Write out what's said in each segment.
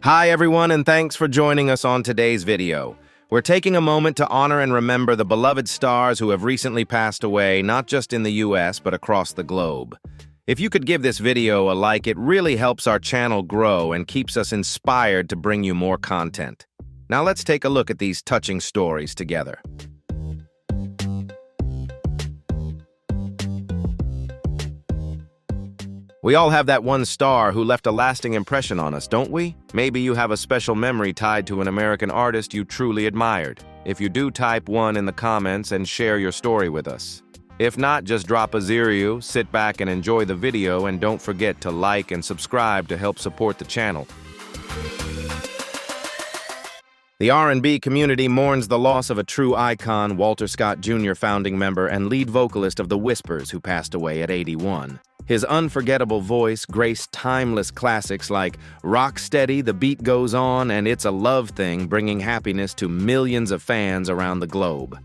Hi everyone, and thanks for joining us on today's video. We're taking a moment to honor and remember the beloved stars who have recently passed away, not just in the US, but across the globe. If you could give this video a like, it really helps our channel grow and keeps us inspired to bring you more content. Now let's take a look at these touching stories together. We all have that one star who left a lasting impression on us, don't we? Maybe you have a special memory tied to an American artist you truly admired. If you do, type 1 in the comments and share your story with us. If not, just drop a 0, sit back and enjoy the video, and don't forget to like and subscribe to help support the channel. The R&B community mourns the loss of a true icon, Walter Scott Jr., founding member and lead vocalist of The Whispers, who passed away at 81. His unforgettable voice graced timeless classics like Rock Steady, The Beat Goes On, and It's a Love Thing, bringing happiness to millions of fans around the globe.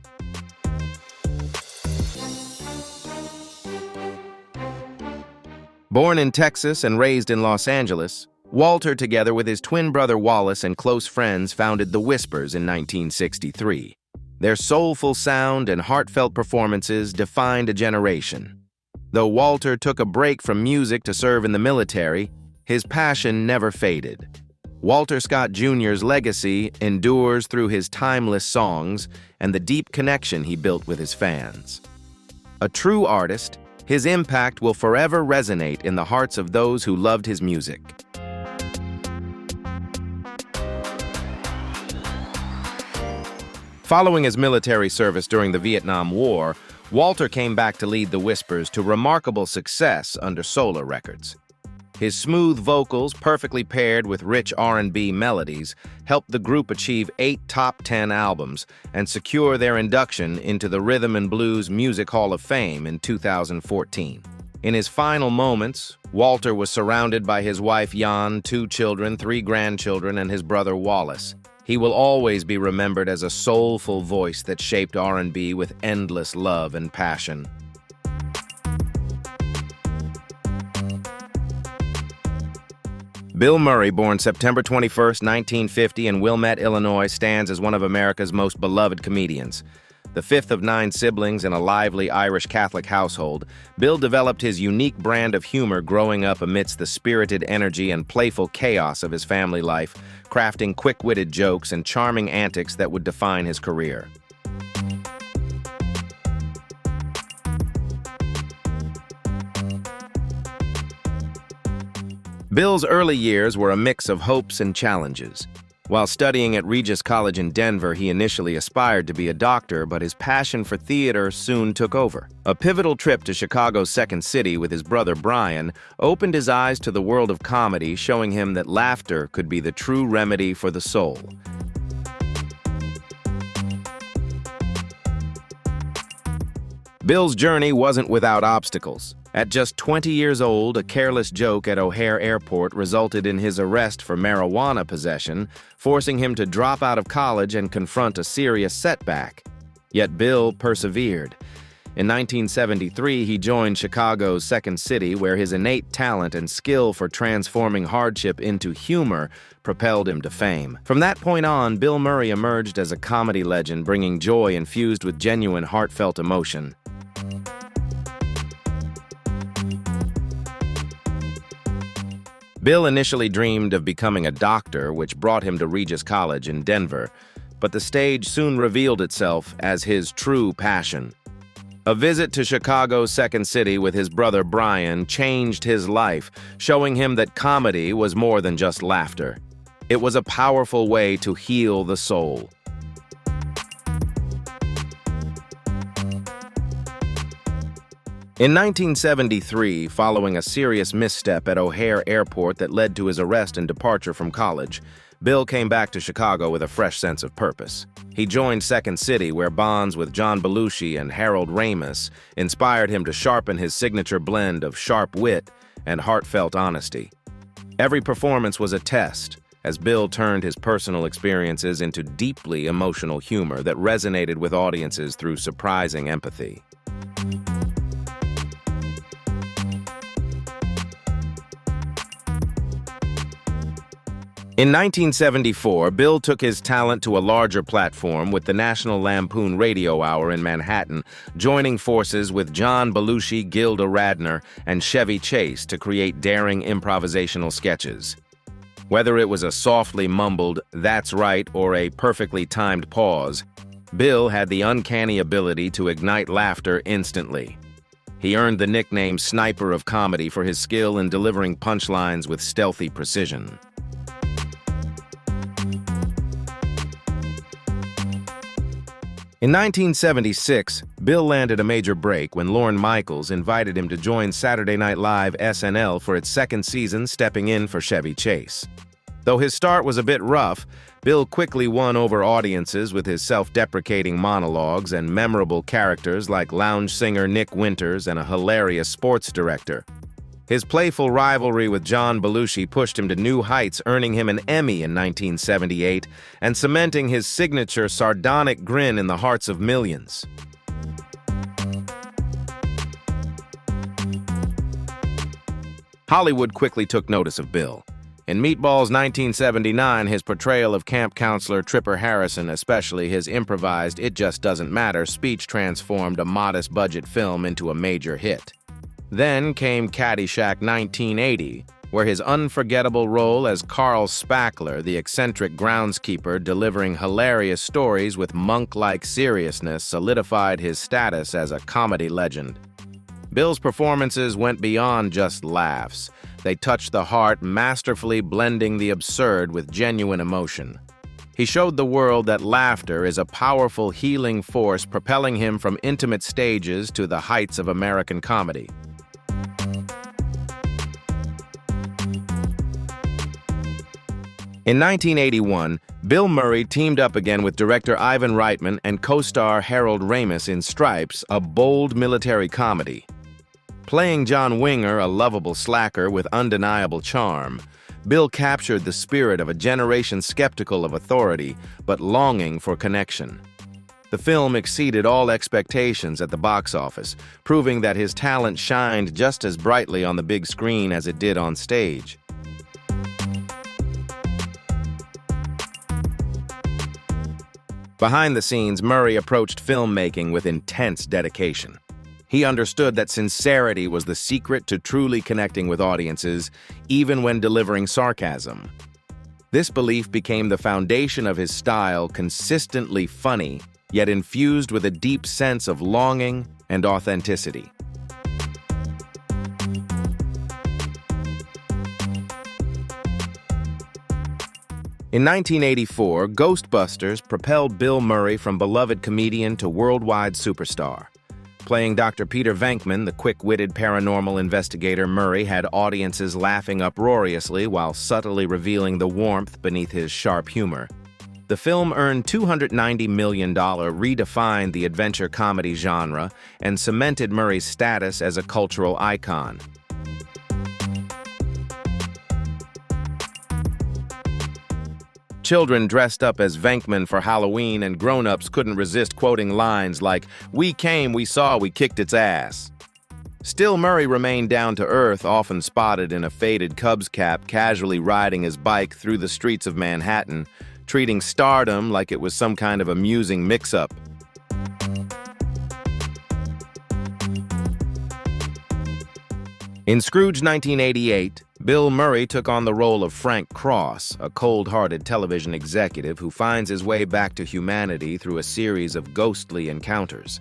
Born in Texas and raised in Los Angeles, Walter, together with his twin brother Wallace and close friends, founded The Whispers in 1963. Their soulful sound and heartfelt performances defined a generation. Though Walter took a break from music to serve in the military, his passion never faded. Walter Scott Jr.'s legacy endures through his timeless songs and the deep connection he built with his fans. A true artist, his impact will forever resonate in the hearts of those who loved his music. Following his military service during the Vietnam War, Walter came back to lead The Whispers to remarkable success under Solar Records. His smooth vocals, perfectly paired with rich R&B melodies, helped the group achieve 8 top 10 albums and secure their induction into the Rhythm and Blues Music Hall of Fame in 2014. In his final moments, Walter was surrounded by his wife Jan, 2 children, 3 grandchildren, and his brother Wallace. He will always be remembered as a soulful voice that shaped R&B with endless love and passion. Bill Murray, born September 21, 1950 in Wilmette, Illinois, stands as one of America's most beloved comedians. The 5th of 9 siblings in a lively Irish Catholic household, Bill developed his unique brand of humor growing up amidst the spirited energy and playful chaos of his family life, crafting quick-witted jokes and charming antics that would define his career. Bill's early years were a mix of hopes and challenges. While studying at Regis College in Denver, he initially aspired to be a doctor, but his passion for theater soon took over. A pivotal trip to Chicago's Second City with his brother Brian opened his eyes to the world of comedy, showing him that laughter could be the true remedy for the soul. Bill's journey wasn't without obstacles. At just 20 years old, a careless joke at O'Hare Airport resulted in his arrest for marijuana possession, forcing him to drop out of college and confront a serious setback. Yet Bill persevered. In 1973, he joined Chicago's Second City, where his innate talent and skill for transforming hardship into humor propelled him to fame. From that point on, Bill Murray emerged as a comedy legend, bringing joy infused with genuine, heartfelt emotion. Bill initially dreamed of becoming a doctor, which brought him to Regis College in Denver, but the stage soon revealed itself as his true passion. A visit to Chicago's Second City with his brother Brian changed his life, showing him that comedy was more than just laughter. It was a powerful way to heal the soul. In 1973, following a serious misstep at O'Hare Airport that led to his arrest and departure from college, Bill came back to Chicago with a fresh sense of purpose. He joined Second City, where bonds with John Belushi and Harold Ramis inspired him to sharpen his signature blend of sharp wit and heartfelt honesty. Every performance was a test, as Bill turned his personal experiences into deeply emotional humor that resonated with audiences through surprising empathy. In 1974, Bill took his talent to a larger platform with the National Lampoon Radio Hour in Manhattan, joining forces with John Belushi, Gilda Radner, and Chevy Chase to create daring improvisational sketches. Whether it was a softly mumbled "that's right" or a perfectly timed pause, Bill had the uncanny ability to ignite laughter instantly. He earned the nickname Sniper of Comedy for his skill in delivering punchlines with stealthy precision. In 1976, Bill landed a major break when Lorne Michaels invited him to join Saturday Night Live SNL for its second season, stepping in for Chevy Chase. Though his start was a bit rough, Bill quickly won over audiences with his self-deprecating monologues and memorable characters like lounge singer Nick Winters and a hilarious sports director. His playful rivalry with John Belushi pushed him to new heights, earning him an Emmy in 1978 and cementing his signature sardonic grin in the hearts of millions. Hollywood quickly took notice of Bill. In Meatballs 1979, his portrayal of camp counselor Tripper Harrison, especially his improvised "it just doesn't matter" speech, transformed a modest-budget film into a major hit. Then came Caddyshack 1980, where his unforgettable role as Carl Spackler, the eccentric groundskeeper delivering hilarious stories with monk-like seriousness, solidified his status as a comedy legend. Bill's performances went beyond just laughs. They touched the heart, masterfully blending the absurd with genuine emotion. He showed the world that laughter is a powerful healing force, propelling him from intimate stages to the heights of American comedy. In 1981, Bill Murray teamed up again with director Ivan Reitman and co-star Harold Ramis in Stripes, a bold military comedy. Playing John Winger, a lovable slacker with undeniable charm, Bill captured the spirit of a generation skeptical of authority but longing for connection. The film exceeded all expectations at the box office, proving that his talent shined just as brightly on the big screen as it did on stage. Behind the scenes, Murray approached filmmaking with intense dedication. He understood that sincerity was the secret to truly connecting with audiences, even when delivering sarcasm. This belief became the foundation of his style, consistently funny, yet infused with a deep sense of longing and authenticity. In 1984, Ghostbusters propelled Bill Murray from beloved comedian to worldwide superstar. Playing Dr. Peter Venkman, the quick-witted paranormal investigator, Murray had audiences laughing uproariously while subtly revealing the warmth beneath his sharp humor. The film earned $290 million, redefined the adventure comedy genre, and cemented Murray's status as a cultural icon. Children dressed up as Venkman for Halloween, and grown-ups couldn't resist quoting lines like, "We came, we saw, we kicked its ass." Still, Murray remained down to earth, often spotted in a faded Cubs cap, casually riding his bike through the streets of Manhattan, treating stardom like it was some kind of amusing mix-up. In Scrooge 1988, Bill Murray took on the role of Frank Cross, a cold-hearted television executive who finds his way back to humanity through a series of ghostly encounters.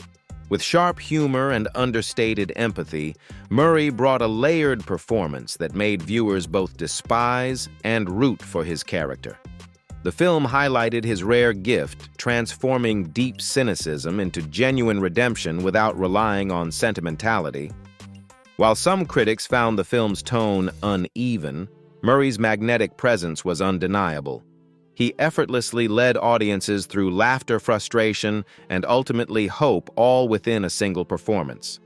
With sharp humor and understated empathy, Murray brought a layered performance that made viewers both despise and root for his character. The film highlighted his rare gift, transforming deep cynicism into genuine redemption without relying on sentimentality. While some critics found the film's tone uneven, Murray's magnetic presence was undeniable. He effortlessly led audiences through laughter, frustration, and ultimately hope, all within a single performance.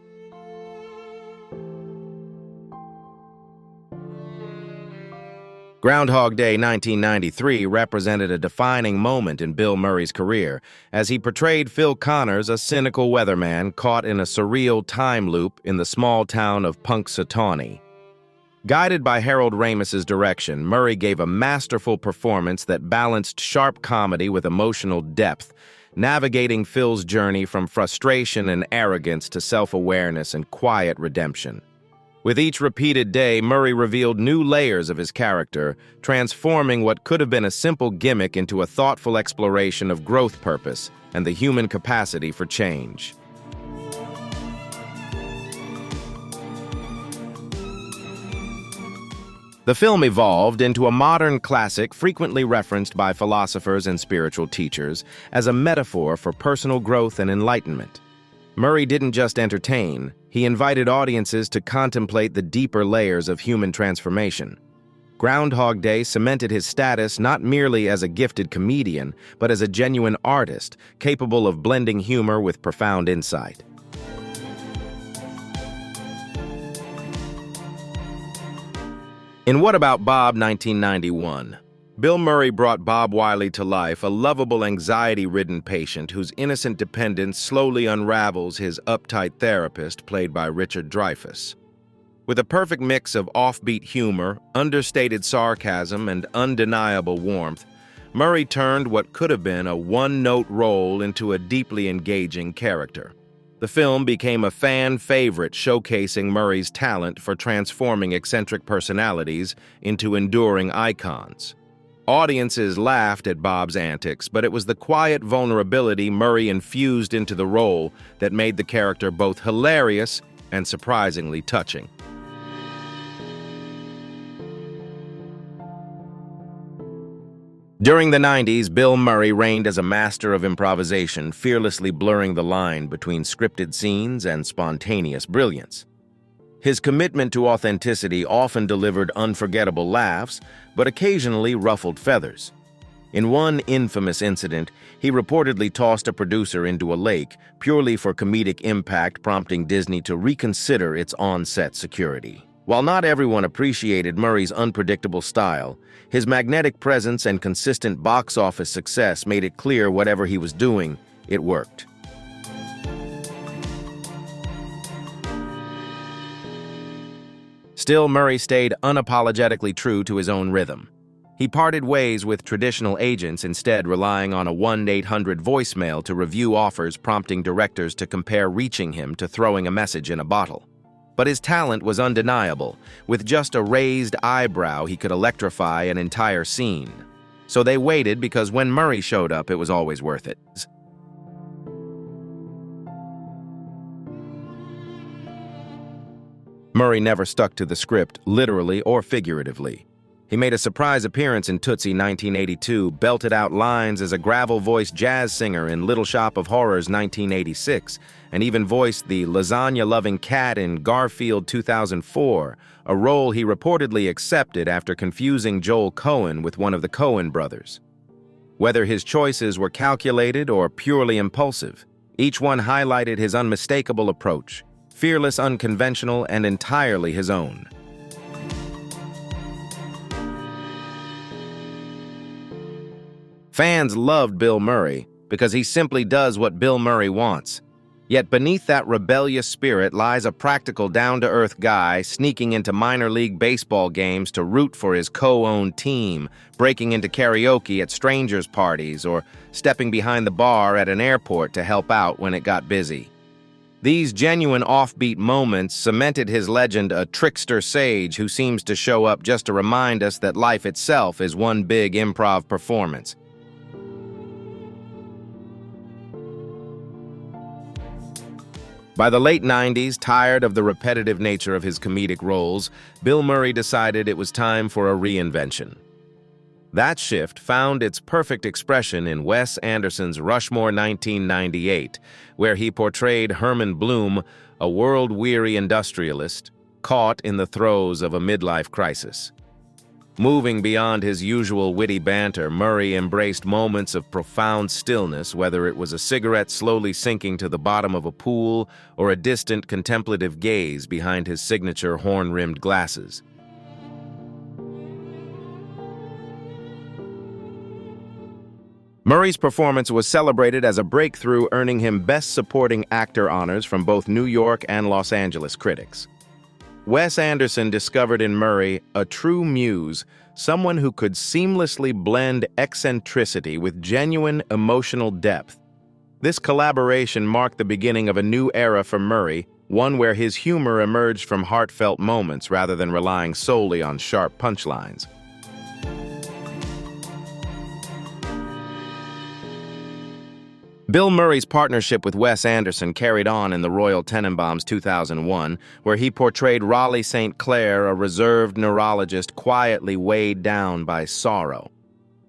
Groundhog Day 1993 represented a defining moment in Bill Murray's career, as he portrayed Phil Connors, a cynical weatherman caught in a surreal time loop in the small town of Punxsutawney. Guided by Harold Ramis's direction, Murray gave a masterful performance that balanced sharp comedy with emotional depth, navigating Phil's journey from frustration and arrogance to self-awareness and quiet redemption. With each repeated day, Murray revealed new layers of his character, transforming what could have been a simple gimmick into a thoughtful exploration of growth purpose and the human capacity for change. The film evolved into a modern classic frequently referenced by philosophers and spiritual teachers as a metaphor for personal growth and enlightenment. Murray didn't just entertain, he invited audiences to contemplate the deeper layers of human transformation. Groundhog Day cemented his status not merely as a gifted comedian, but as a genuine artist, capable of blending humor with profound insight. In What About Bob 1991, Bill Murray brought Bob Wiley to life, a lovable, anxiety-ridden patient whose innocent dependence slowly unravels his uptight therapist, played by Richard Dreyfuss. With a perfect mix of offbeat humor, understated sarcasm, and undeniable warmth, Murray turned what could have been a one-note role into a deeply engaging character. The film became a fan favorite, showcasing Murray's talent for transforming eccentric personalities into enduring icons. Audiences laughed at Bob's antics, but it was the quiet vulnerability Murray infused into the role that made the character both hilarious and surprisingly touching. During the 90s, Bill Murray reigned as a master of improvisation, fearlessly blurring the line between scripted scenes and spontaneous brilliance. His commitment to authenticity often delivered unforgettable laughs, but occasionally ruffled feathers. In one infamous incident, he reportedly tossed a producer into a lake, purely for comedic impact, prompting Disney to reconsider its on-set security. While not everyone appreciated Murray's unpredictable style, his magnetic presence and consistent box office success made it clear whatever he was doing, it worked. Still, Murray stayed unapologetically true to his own rhythm. He parted ways with traditional agents, instead relying on a 1-800 voicemail to review offers, prompting directors to compare reaching him to throwing a message in a bottle. But his talent was undeniable. With just a raised eyebrow, he could electrify an entire scene. So they waited, because when Murray showed up, it was always worth it. Murray never stuck to the script, literally or figuratively. He made a surprise appearance in Tootsie 1982, belted out lines as a gravel-voiced jazz singer in Little Shop of Horrors 1986, and even voiced the lasagna-loving cat in Garfield 2004, a role he reportedly accepted after confusing Joel Cohen with one of the Coen brothers. Whether his choices were calculated or purely impulsive, each one highlighted his unmistakable approach, fearless, unconventional, and entirely his own. Fans loved Bill Murray because he simply does what Bill Murray wants. Yet beneath that rebellious spirit lies a practical, down-to-earth guy sneaking into minor league baseball games to root for his co-owned team, breaking into karaoke at strangers' parties, or stepping behind the bar at an airport to help out when it got busy. These genuine offbeat moments cemented his legend, a trickster sage who seems to show up just to remind us that life itself is one big improv performance. By the late 90s, tired of the repetitive nature of his comedic roles, Bill Murray decided it was time for a reinvention. That shift found its perfect expression in Wes Anderson's Rushmore 1998, where he portrayed Herman Bloom, a world-weary industrialist, caught in the throes of a midlife crisis. Moving beyond his usual witty banter, Murray embraced moments of profound stillness, whether it was a cigarette slowly sinking to the bottom of a pool or a distant contemplative gaze behind his signature horn-rimmed glasses. Murray's performance was celebrated as a breakthrough, earning him Best Supporting Actor honors from both New York and Los Angeles critics. Wes Anderson discovered in Murray a true muse, someone who could seamlessly blend eccentricity with genuine emotional depth. This collaboration marked the beginning of a new era for Murray, one where his humor emerged from heartfelt moments rather than relying solely on sharp punchlines. Bill Murray's partnership with Wes Anderson carried on in The Royal Tenenbaums 2001, where he portrayed Raleigh St. Clair, a reserved neurologist quietly weighed down by sorrow.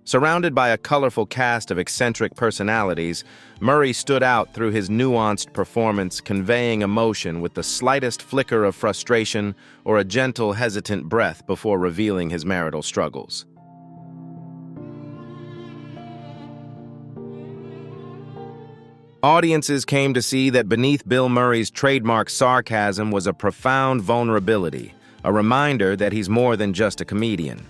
Surrounded by a colorful cast of eccentric personalities, Murray stood out through his nuanced performance, conveying emotion with the slightest flicker of frustration or a gentle, hesitant breath before revealing his marital struggles. Audiences came to see that beneath Bill Murray's trademark sarcasm was a profound vulnerability, a reminder that he's more than just a comedian.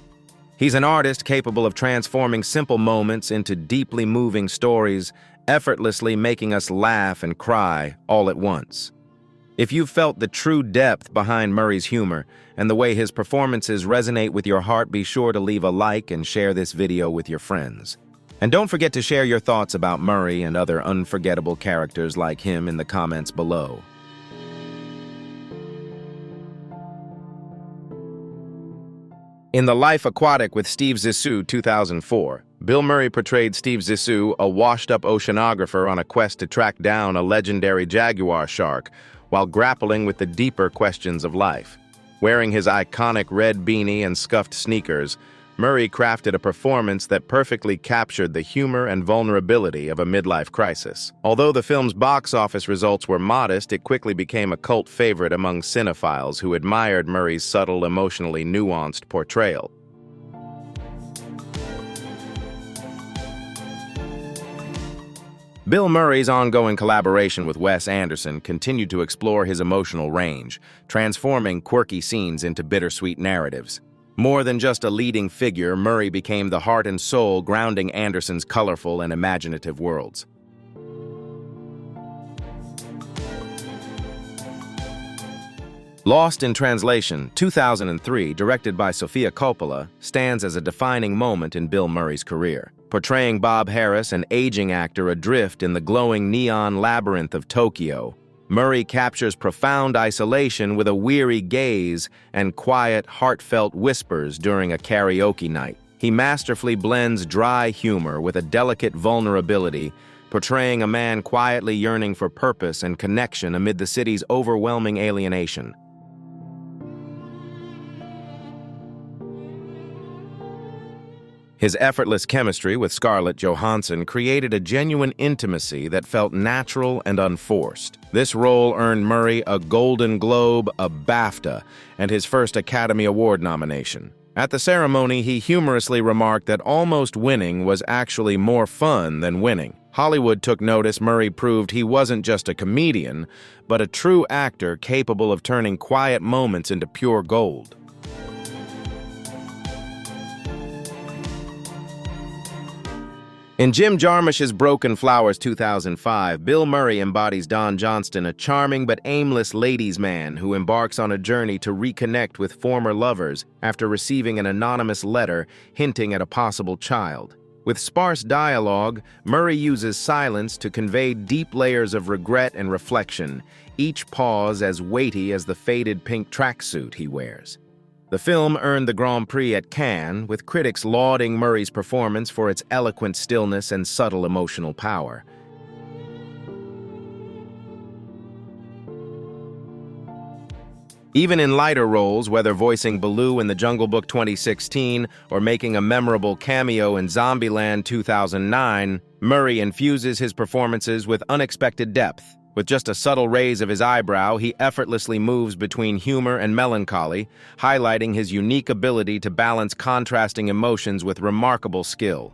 He's an artist capable of transforming simple moments into deeply moving stories, effortlessly making us laugh and cry all at once. If you've felt the true depth behind Murray's humor and the way his performances resonate with your heart, be sure to leave a like and share this video with your friends. And don't forget to share your thoughts about Murray and other unforgettable characters like him in the comments below. In The Life Aquatic with Steve Zissou 2004, Bill Murray portrayed Steve Zissou, a washed-up oceanographer on a quest to track down a legendary jaguar shark while grappling with the deeper questions of life. Wearing his iconic red beanie and scuffed sneakers, Murray crafted a performance that perfectly captured the humor and vulnerability of a midlife crisis. Although the film's box office results were modest, it quickly became a cult favorite among cinephiles who admired Murray's subtle, emotionally nuanced portrayal. Bill Murray's ongoing collaboration with Wes Anderson continued to explore his emotional range, transforming quirky scenes into bittersweet narratives. More than just a leading figure, Murray became the heart and soul grounding Anderson's colorful and imaginative worlds. Lost in Translation 2003, directed by Sofia Coppola, stands as a defining moment in Bill Murray's career. Portraying Bob Harris, an aging actor adrift in the glowing neon labyrinth of Tokyo, Murray captures profound isolation with a weary gaze and quiet, heartfelt whispers during a karaoke night. He masterfully blends dry humor with a delicate vulnerability, portraying a man quietly yearning for purpose and connection amid the city's overwhelming alienation. His effortless chemistry with Scarlett Johansson created a genuine intimacy that felt natural and unforced. This role earned Murray a Golden Globe, a BAFTA, and his first Academy Award nomination. At the ceremony, he humorously remarked that almost winning was actually more fun than winning. Hollywood took notice. Murray proved he wasn't just a comedian, but a true actor capable of turning quiet moments into pure gold. In Jim Jarmusch's Broken Flowers 2005, Bill Murray embodies Don Johnston, a charming but aimless ladies' man who embarks on a journey to reconnect with former lovers after receiving an anonymous letter hinting at a possible child. With sparse dialogue, Murray uses silence to convey deep layers of regret and reflection, each pause as weighty as the faded pink tracksuit he wears. The film earned the Grand Prix at Cannes, with critics lauding Murray's performance for its eloquent stillness and subtle emotional power. Even in lighter roles, whether voicing Baloo in The Jungle Book 2016 or making a memorable cameo in Zombieland 2009, Murray infuses his performances with unexpected depth. With just a subtle raise of his eyebrow, he effortlessly moves between humor and melancholy, highlighting his unique ability to balance contrasting emotions with remarkable skill.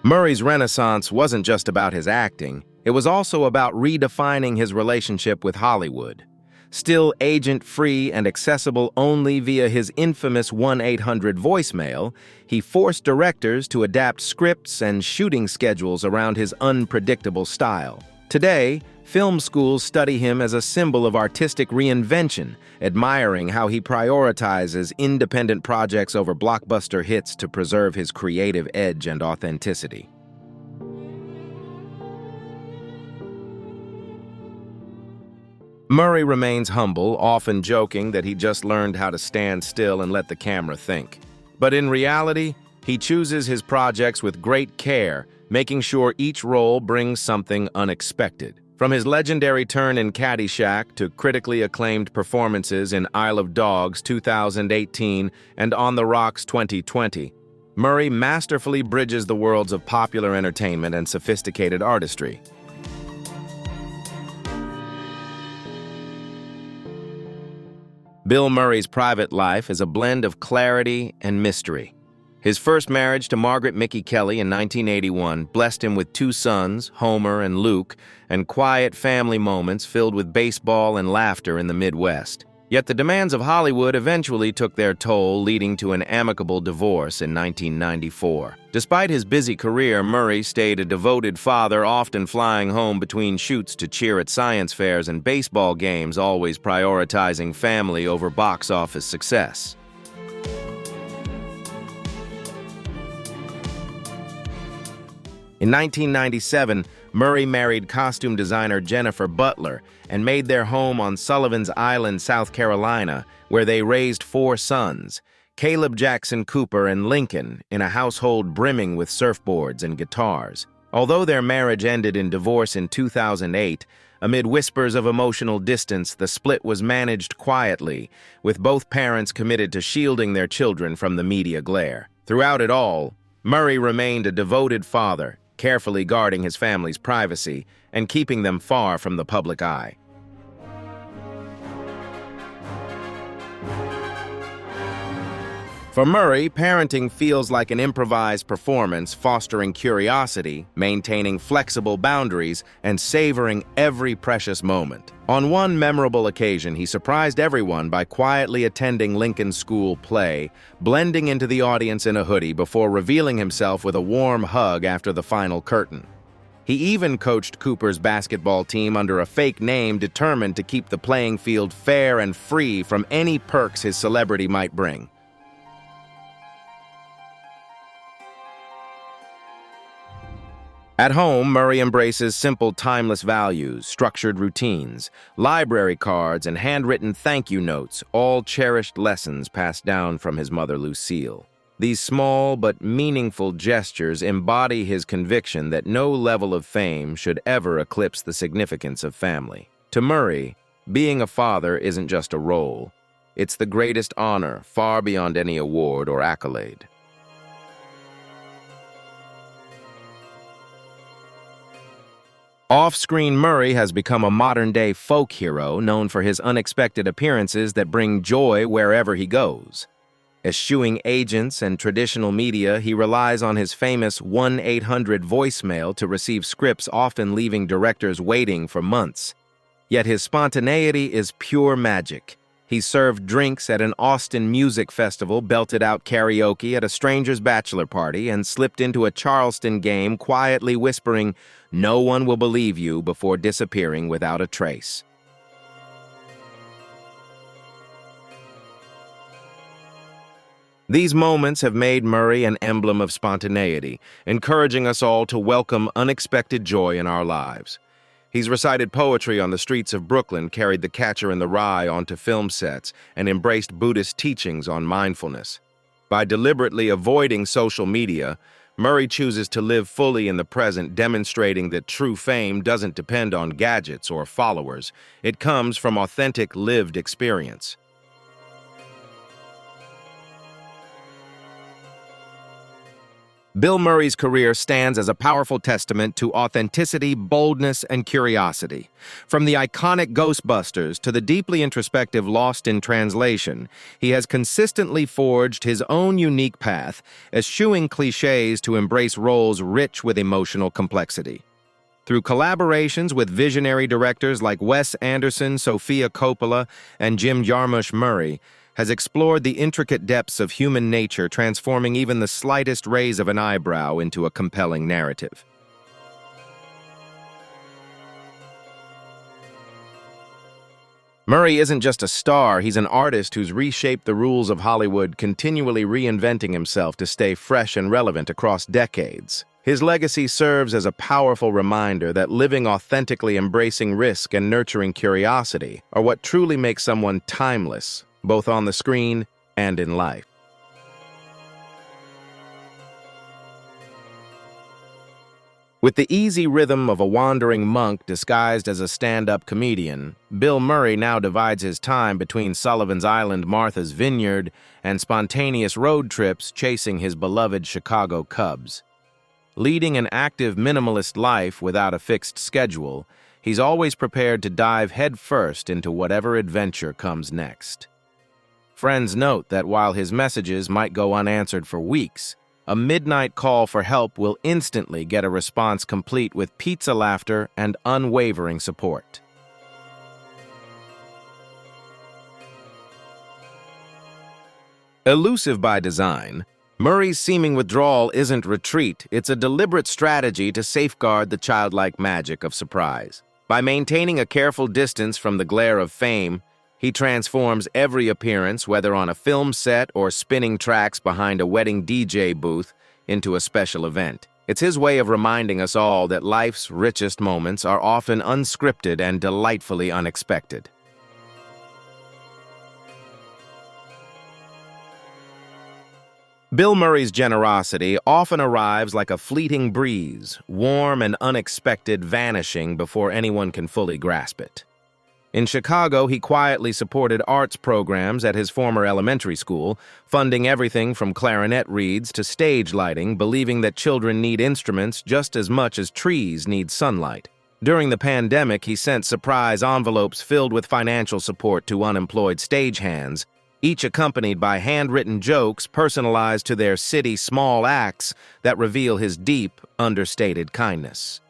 Murray's renaissance wasn't just about his acting, it was also about redefining his relationship with Hollywood. Still agent-free and accessible only via his infamous 1-800 voicemail, he forced directors to adapt scripts and shooting schedules around his unpredictable style. Today, film schools study him as a symbol of artistic reinvention, admiring how he prioritizes independent projects over blockbuster hits to preserve his creative edge and authenticity. Murray remains humble, often joking that he just learned how to stand still and let the camera think. But in reality, he chooses his projects with great care, making sure each role brings something unexpected. From his legendary turn in Caddyshack to critically acclaimed performances in Isle of Dogs 2018 and On the Rocks 2020, Murray masterfully bridges the worlds of popular entertainment and sophisticated artistry. Bill Murray's private life is a blend of clarity and mystery. His first marriage to Margaret Mickey Kelly in 1981 blessed him with 2 sons, Homer and Luke, and quiet family moments filled with baseball and laughter in the Midwest. Yet the demands of Hollywood eventually took their toll, leading to an amicable divorce in 1994. Despite his busy career, Murray stayed a devoted father, often flying home between shoots to cheer at science fairs and baseball games, always prioritizing family over box office success. In 1997, Murray married costume designer Jennifer Butler and made their home on Sullivan's Island, South Carolina, where they raised 4 sons, Caleb Jackson Cooper and Lincoln, in a household brimming with surfboards and guitars. Although their marriage ended in divorce in 2008, amid whispers of emotional distance, the split was managed quietly, with both parents committed to shielding their children from the media glare. Throughout it all, Murray remained a devoted father, carefully guarding his family's privacy and keeping them far from the public eye. For Murray, parenting feels like an improvised performance, fostering curiosity, maintaining flexible boundaries, and savoring every precious moment. On one memorable occasion, he surprised everyone by quietly attending Lincoln's school play, blending into the audience in a hoodie before revealing himself with a warm hug after the final curtain. He even coached Cooper's basketball team under a fake name, determined to keep the playing field fair and free from any perks his celebrity might bring. At home, Murray embraces simple, timeless values, structured routines, library cards, and handwritten thank you notes, all cherished lessons passed down from his mother, Lucille. These small but meaningful gestures embody his conviction that no level of fame should ever eclipse the significance of family. To Murray, being a father isn't just a role. It's the greatest honor, far beyond any award or accolade. Off-screen, Murray has become a modern-day folk hero, known for his unexpected appearances that bring joy wherever he goes. Eschewing agents and traditional media, he relies on his famous 1-800 voicemail to receive scripts, often leaving directors waiting for months. Yet his spontaneity is pure magic. He served drinks at an Austin music festival, belted out karaoke at a stranger's bachelor party, and slipped into a Charleston game, quietly whispering, "No one will believe you," before disappearing without a trace. These moments have made Murray an emblem of spontaneity, encouraging us all to welcome unexpected joy in our lives. He's recited poetry on the streets of Brooklyn, carried The Catcher in the Rye onto film sets, and embraced Buddhist teachings on mindfulness. By deliberately avoiding social media, Murray chooses to live fully in the present, demonstrating that true fame doesn't depend on gadgets or followers. It comes from authentic, lived experience. Bill Murray's career stands as a powerful testament to authenticity, boldness, and curiosity. From the iconic Ghostbusters to the deeply introspective Lost in Translation, he has consistently forged his own unique path, eschewing cliches to embrace roles rich with emotional complexity. Through collaborations with visionary directors like Wes Anderson, Sofia Coppola, and Jim Jarmusch, Murray has explored the intricate depths of human nature, transforming even the slightest raise of an eyebrow into a compelling narrative. Murray isn't just a star, he's an artist who's reshaped the rules of Hollywood, continually reinventing himself to stay fresh and relevant across decades. His legacy serves as a powerful reminder that living authentically, embracing risk, and nurturing curiosity are what truly makes someone timeless, both on the screen and in life. With the easy rhythm of a wandering monk disguised as a stand-up comedian, Bill Murray now divides his time between Sullivan's Island, Martha's Vineyard, and spontaneous road trips chasing his beloved Chicago Cubs. Leading an active minimalist life without a fixed schedule, he's always prepared to dive headfirst into whatever adventure comes next. Friends note that while his messages might go unanswered for weeks, a midnight call for help will instantly get a response complete with pizza laughter and unwavering support. Elusive by design, Murray's seeming withdrawal isn't retreat, it's a deliberate strategy to safeguard the childlike magic of surprise. By maintaining a careful distance from the glare of fame, he transforms every appearance, whether on a film set or spinning tracks behind a wedding DJ booth, into a special event. It's his way of reminding us all that life's richest moments are often unscripted and delightfully unexpected. Bill Murray's generosity often arrives like a fleeting breeze, warm and unexpected, vanishing before anyone can fully grasp it. In Chicago, he quietly supported arts programs at his former elementary school, funding everything from clarinet reeds to stage lighting, believing that children need instruments just as much as trees need sunlight. During the pandemic, he sent surprise envelopes filled with financial support to unemployed stagehands, each accompanied by handwritten jokes personalized to their city small acts that reveal his deep, understated kindness.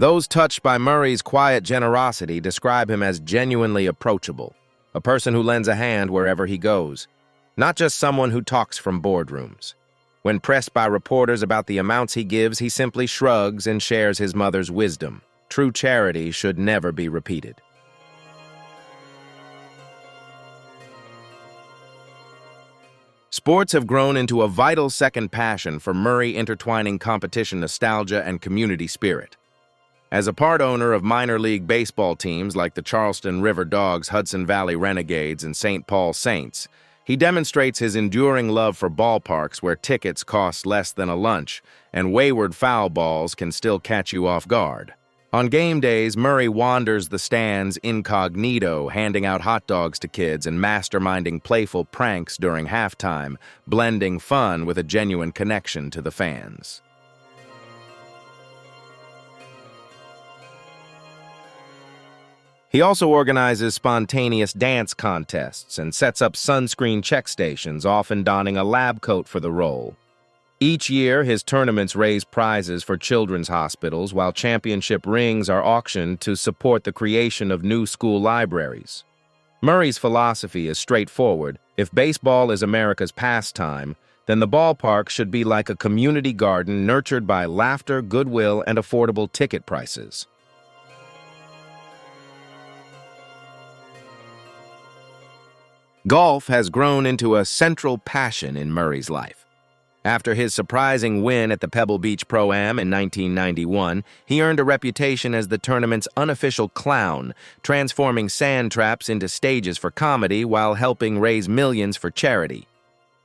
Those touched by Murray's quiet generosity describe him as genuinely approachable, a person who lends a hand wherever he goes, not just someone who talks from boardrooms. When pressed by reporters about the amounts he gives, he simply shrugs and shares his mother's wisdom. True charity should never be repeated. Sports have grown into a vital second passion for Murray, intertwining competition nostalgia and community spirit. As a part owner of minor league baseball teams like the Charleston River Dogs, Hudson Valley Renegades, and St. Paul Saints, he demonstrates his enduring love for ballparks where tickets cost less than a lunch and wayward foul balls can still catch you off guard. On game days, Murray wanders the stands incognito, handing out hot dogs to kids and masterminding playful pranks during halftime, blending fun with a genuine connection to the fans. He also organizes spontaneous dance contests and sets up sunscreen check stations, often donning a lab coat for the role. Each year, his tournaments raise prizes for children's hospitals, while championship rings are auctioned to support the creation of new school libraries. Murray's philosophy is straightforward. If baseball is America's pastime, then the ballpark should be like a community garden nurtured by laughter, goodwill, and affordable ticket prices. Golf has grown into a central passion in Murray's life. After his surprising win at the Pebble Beach Pro-Am in 1991, he earned a reputation as the tournament's unofficial clown, transforming sand traps into stages for comedy while helping raise millions for charity.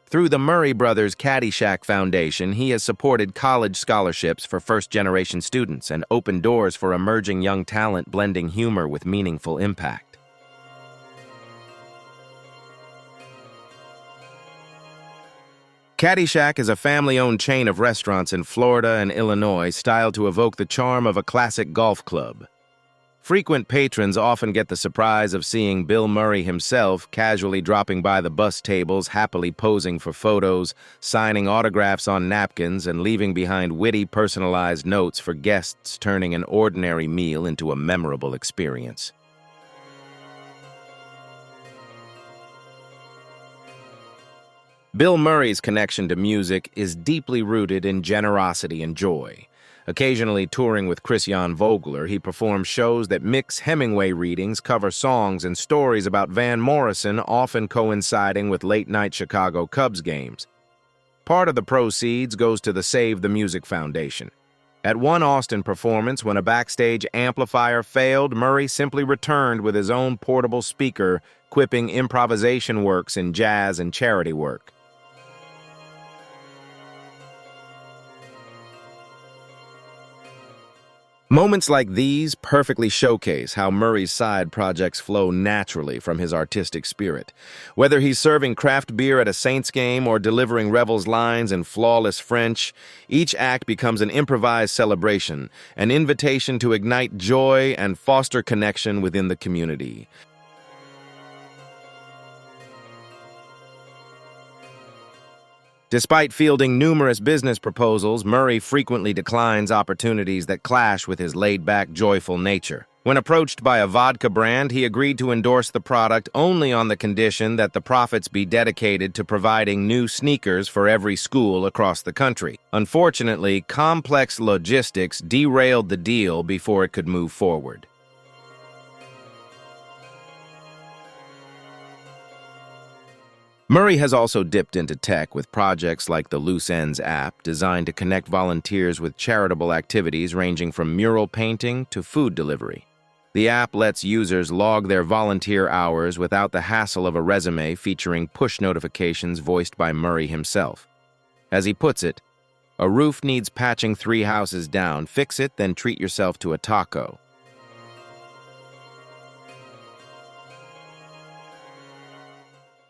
Through the Murray Brothers Caddyshack Foundation, he has supported college scholarships for first-generation students and opened doors for emerging young talent, blending humor with meaningful impact. Caddyshack is a family-owned chain of restaurants in Florida and Illinois styled to evoke the charm of a classic golf club. Frequent patrons often get the surprise of seeing Bill Murray himself casually dropping by the bus tables, happily posing for photos, signing autographs on napkins, and leaving behind witty, personalized notes for guests, turning an ordinary meal into a memorable experience. Bill Murray's connection to music is deeply rooted in generosity and joy. Occasionally touring with Christian Vogler, he performs shows that mix Hemingway readings, cover songs, and stories about Van Morrison, often coinciding with late-night Chicago Cubs games. Part of the proceeds goes to the Save the Music Foundation. At one Austin performance, when a backstage amplifier failed, Murray simply returned with his own portable speaker, quipping improvisation works in jazz and charity work. Moments like these perfectly showcase how Murray's side projects flow naturally from his artistic spirit. Whether he's serving craft beer at a Saints game or delivering Revel's lines in flawless French, each act becomes an improvised celebration, an invitation to ignite joy and foster connection within the community. Despite fielding numerous business proposals, Murray frequently declines opportunities that clash with his laid-back, joyful nature. When approached by a vodka brand, he agreed to endorse the product only on the condition that the profits be dedicated to providing new sneakers for every school across the country. Unfortunately, complex logistics derailed the deal before it could move forward. Murray has also dipped into tech with projects like the Loose Ends app, designed to connect volunteers with charitable activities ranging from mural painting to food delivery. The app lets users log their volunteer hours without the hassle of a resume, featuring push notifications voiced by Murray himself. As he puts it, "A roof needs patching 3 houses down. Fix it, then treat yourself to a taco."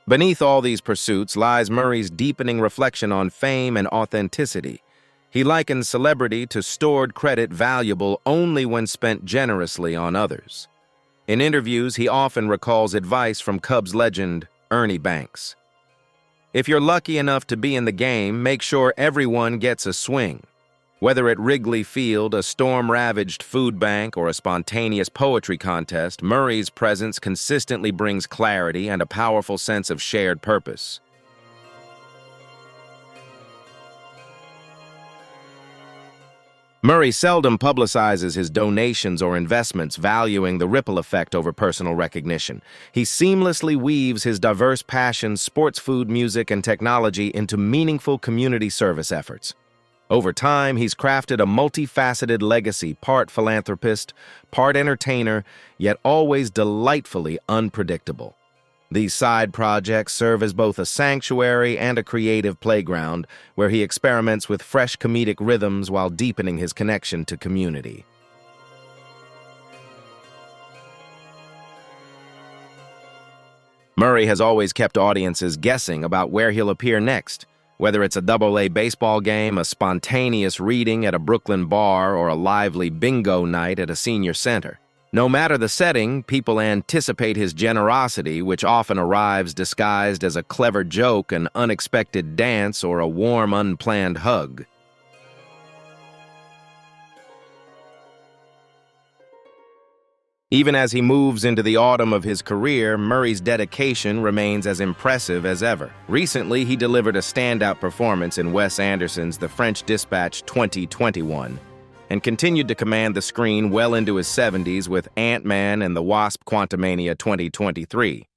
Beneath all these pursuits lies Murray's deepening reflection on fame and authenticity. He likens celebrity to stored credit valuable only when spent generously on others. In interviews, he often recalls advice from Cubs legend Ernie Banks. "If you're lucky enough to be in the game, make sure everyone gets a swing." Whether at Wrigley Field, a storm-ravaged food bank, or a spontaneous poetry contest, Murray's presence consistently brings clarity and a powerful sense of shared purpose. Murray seldom publicizes his donations or investments, valuing the ripple effect over personal recognition. He seamlessly weaves his diverse passions, sports, food, music, and technology into meaningful community service efforts. Over time, he's crafted a multifaceted legacy, part philanthropist, part entertainer, yet always delightfully unpredictable. These side projects serve as both a sanctuary and a creative playground, where he experiments with fresh comedic rhythms while deepening his connection to community. Murray has always kept audiences guessing about where he'll appear next. Whether it's a double-A baseball game, a spontaneous reading at a Brooklyn bar, or a lively bingo night at a senior center. No matter the setting, people anticipate his generosity, which often arrives disguised as a clever joke, an unexpected dance, or a warm, unplanned hug. Even as he moves into the autumn of his career, Murray's dedication remains as impressive as ever. Recently, he delivered a standout performance in Wes Anderson's The French Dispatch 2021, and continued to command the screen well into his 70s with Ant-Man and the Wasp: Quantumania 2023.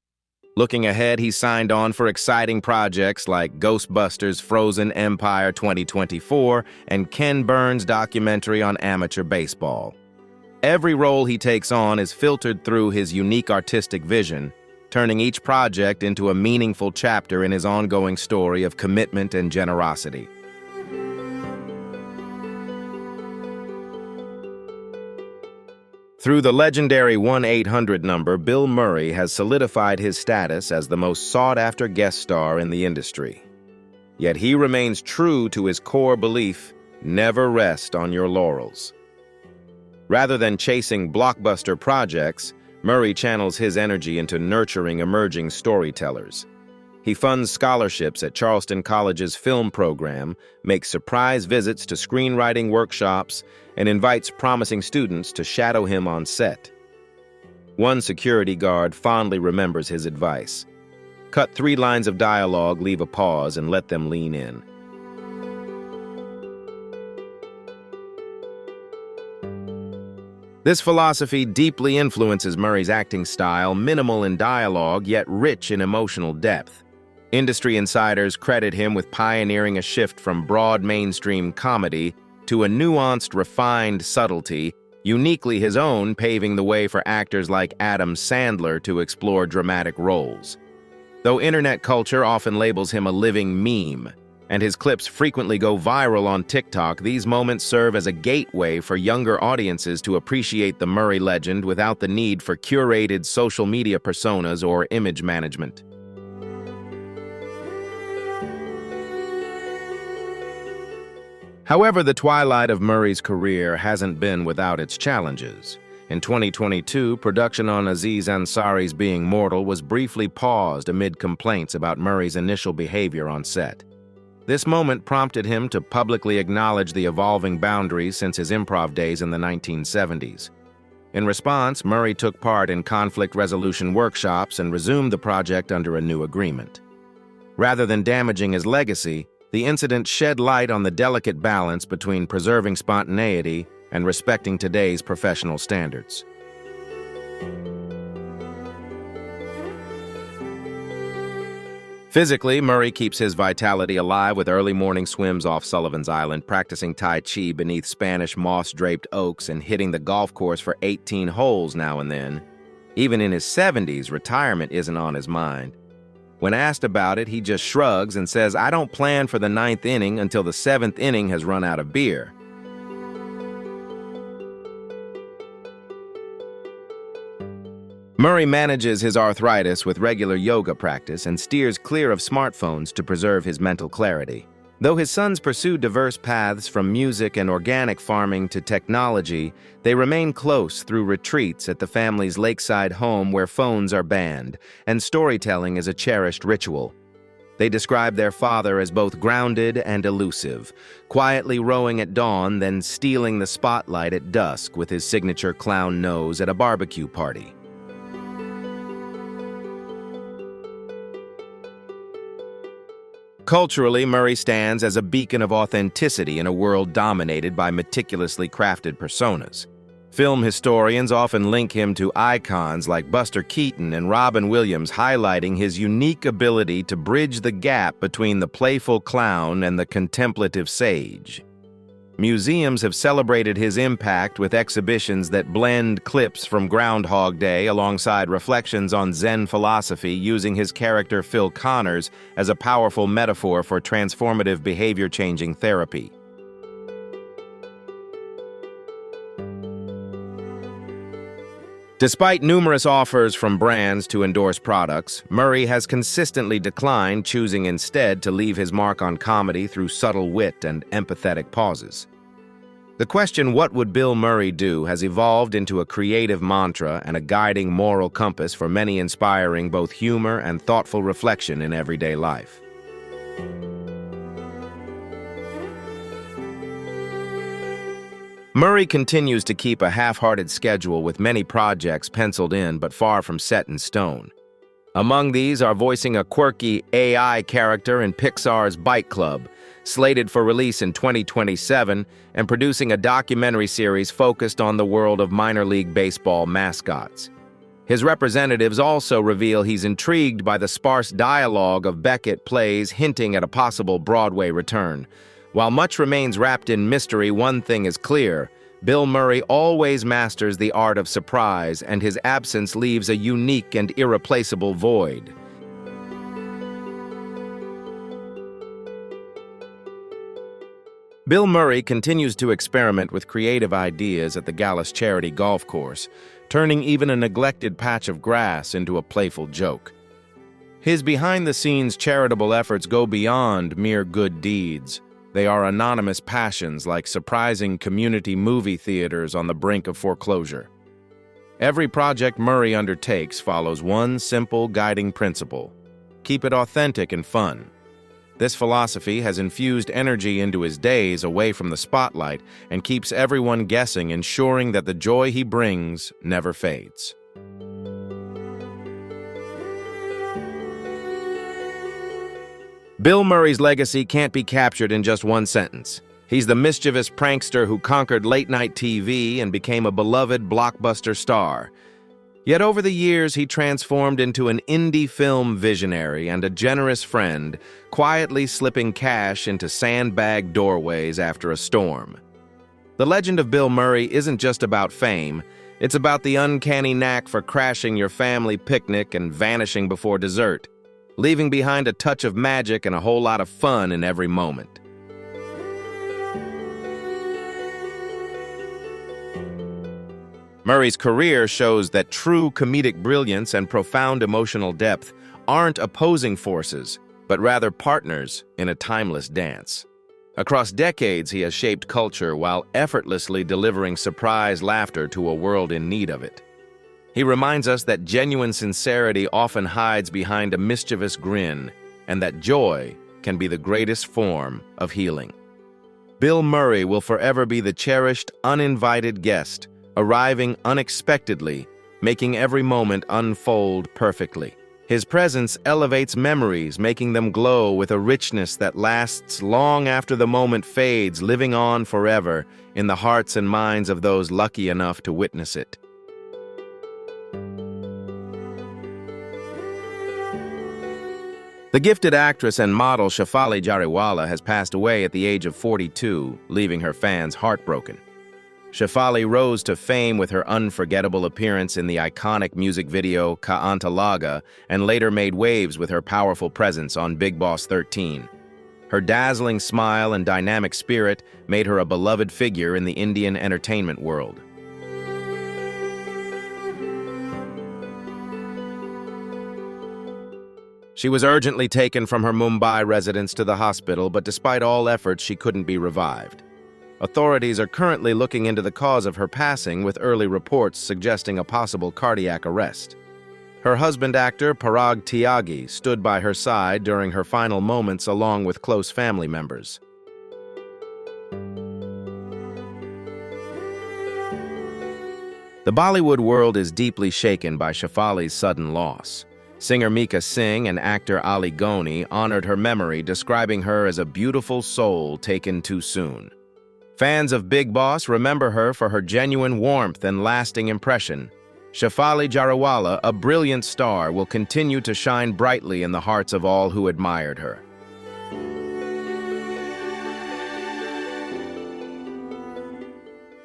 Looking ahead, he's signed on for exciting projects like Ghostbusters: Frozen Empire 2024 and Ken Burns' documentary on amateur baseball. Every role he takes on is filtered through his unique artistic vision, turning each project into a meaningful chapter in his ongoing story of commitment and generosity. Through the legendary 1-800 number, Bill Murray has solidified his status as the most sought-after guest star in the industry. Yet he remains true to his core belief: never rest on your laurels. Rather than chasing blockbuster projects, Murray channels his energy into nurturing emerging storytellers. He funds scholarships at Charleston College's film program, makes surprise visits to screenwriting workshops, and invites promising students to shadow him on set. One security guard fondly remembers his advice: cut 3 lines of dialogue, leave a pause, and let them lean in. This philosophy deeply influences Murray's acting style, minimal in dialogue, yet rich in emotional depth. Industry insiders credit him with pioneering a shift from broad mainstream comedy to a nuanced, refined subtlety, uniquely his own, paving the way for actors like Adam Sandler to explore dramatic roles. Though internet culture often labels him a living meme, and his clips frequently go viral on TikTok, these moments serve as a gateway for younger audiences to appreciate the Murray legend without the need for curated social media personas or image management. However, the twilight of Murray's career hasn't been without its challenges. In 2022, production on Aziz Ansari's Being Mortal was briefly paused amid complaints about Murray's initial behavior on set. This moment prompted him to publicly acknowledge the evolving boundaries since his improv days in the 1970s. In response, Murray took part in conflict resolution workshops and resumed the project under a new agreement. Rather than damaging his legacy, the incident shed light on the delicate balance between preserving spontaneity and respecting today's professional standards. Physically, Murray keeps his vitality alive with early morning swims off Sullivan's Island, practicing Tai Chi beneath Spanish moss-draped oaks and hitting the golf course for 18 holes now and then. Even in his 70s, retirement isn't on his mind. When asked about it, he just shrugs and says, "I don't plan for the 9th inning until the 7th inning has run out of beer." Murray manages his arthritis with regular yoga practice and steers clear of smartphones to preserve his mental clarity. Though his sons pursue diverse paths from music and organic farming to technology, they remain close through retreats at the family's lakeside home where phones are banned, and storytelling is a cherished ritual. They describe their father as both grounded and elusive, quietly rowing at dawn, then stealing the spotlight at dusk with his signature clown nose at a barbecue party. Culturally, Murray stands as a beacon of authenticity in a world dominated by meticulously crafted personas. Film historians often link him to icons like Buster Keaton and Robin Williams, highlighting his unique ability to bridge the gap between the playful clown and the contemplative sage. Museums have celebrated his impact with exhibitions that blend clips from Groundhog Day alongside reflections on Zen philosophy, using his character Phil Connors as a powerful metaphor for transformative behavior-changing therapy. Despite numerous offers from brands to endorse products, Murray has consistently declined, choosing instead to leave his mark on comedy through subtle wit and empathetic pauses. The question, "What would Bill Murray do?" has evolved into a creative mantra and a guiding moral compass for many, inspiring both humor and thoughtful reflection in everyday life. Murray continues to keep a half-hearted schedule with many projects penciled in but far from set in stone. Among these are voicing a quirky AI character in Pixar's Bike Club, slated for release in 2027, and producing a documentary series focused on the world of minor league baseball mascots. His representatives also reveal he's intrigued by the sparse dialogue of Beckett plays, hinting at a possible Broadway return. While much remains wrapped in mystery, one thing is clear: Bill Murray always masters the art of surprise, and his absence leaves a unique and irreplaceable void. Bill Murray continues to experiment with creative ideas at the Gallus Charity Golf Course, turning even a neglected patch of grass into a playful joke. His behind-the-scenes charitable efforts go beyond mere good deeds. They are anonymous passions, like surprising community movie theaters on the brink of foreclosure. Every project Murray undertakes follows one simple guiding principle: keep it authentic and fun. This philosophy has infused energy into his days away from the spotlight and keeps everyone guessing, ensuring that the joy he brings never fades. Bill Murray's legacy can't be captured in just one sentence. He's the mischievous prankster who conquered late-night TV and became a beloved blockbuster star. Yet over the years, he transformed into an indie film visionary and a generous friend, quietly slipping cash into sandbag doorways after a storm. The legend of Bill Murray isn't just about fame. It's about the uncanny knack for crashing your family picnic and vanishing before dessert, leaving behind a touch of magic and a whole lot of fun in every moment. Murray's career shows that true comedic brilliance and profound emotional depth aren't opposing forces, but rather partners in a timeless dance. Across decades, he has shaped culture while effortlessly delivering surprise laughter to a world in need of it. He reminds us that genuine sincerity often hides behind a mischievous grin, and that joy can be the greatest form of healing. Bill Murray will forever be the cherished, uninvited guest, arriving unexpectedly, making every moment unfold perfectly. His presence elevates memories, making them glow with a richness that lasts long after the moment fades, living on forever in the hearts and minds of those lucky enough to witness it. The gifted actress and model Shefali Jariwala has passed away at the age of 42, leaving her fans heartbroken. Shefali rose to fame with her unforgettable appearance in the iconic music video Ka Antalaga and later made waves with her powerful presence on Big Boss 13. Her dazzling smile and dynamic spirit made her a beloved figure in the Indian entertainment world. She was urgently taken from her Mumbai residence to the hospital, but despite all efforts, she couldn't be revived. Authorities are currently looking into the cause of her passing, with early reports suggesting a possible cardiac arrest. Her husband, actor Parag Tyagi, stood by her side during her final moments along with close family members. The Bollywood world is deeply shaken by Shefali's sudden loss. Singer Mika Singh and actor Ali Ghoni honored her memory, describing her as a beautiful soul taken too soon. Fans of Big Boss remember her for her genuine warmth and lasting impression. Shefali Jariwala, a brilliant star, will continue to shine brightly in the hearts of all who admired her.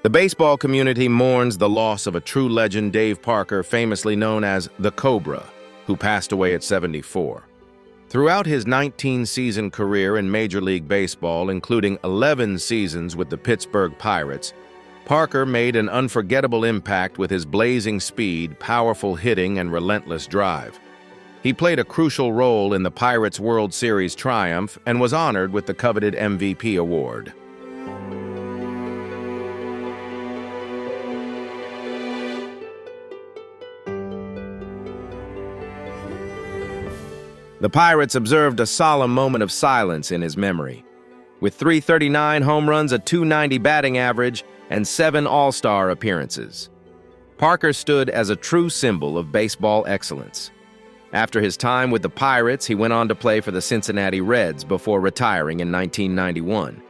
The baseball community mourns the loss of a true legend, Dave Parker, famously known as the Cobra, who passed away at 74. Throughout his 19-season career in Major League Baseball, including 11 seasons with the Pittsburgh Pirates, Parker made an unforgettable impact with his blazing speed, powerful hitting, and relentless drive. He played a crucial role in the Pirates' World Series triumph and was honored with the coveted MVP award. The Pirates observed a solemn moment of silence in his memory. With 339 home runs, a .290 batting average, and 7 All-Star appearances, Parker stood as a true symbol of baseball excellence. After his time with the Pirates, he went on to play for the Cincinnati Reds before retiring in 1991.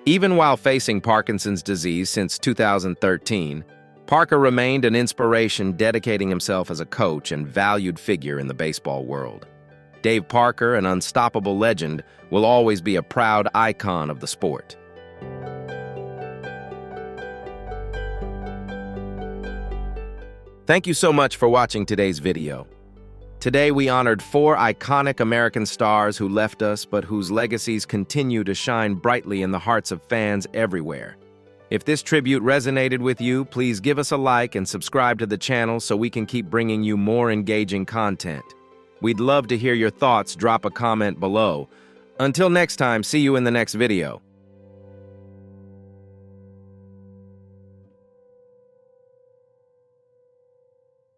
Even while facing Parkinson's disease since 2013, Parker remained an inspiration, dedicating himself as a coach and valued figure in the baseball world. Dave Parker, an unstoppable legend, will always be a proud icon of the sport. Thank you so much for watching today's video. Today we honored 4 iconic American stars who left us but whose legacies continue to shine brightly in the hearts of fans everywhere. If this tribute resonated with you, please give us a like and subscribe to the channel so we can keep bringing you more engaging content. We'd love to hear your thoughts. Drop a comment below. Until next time, see you in the next video.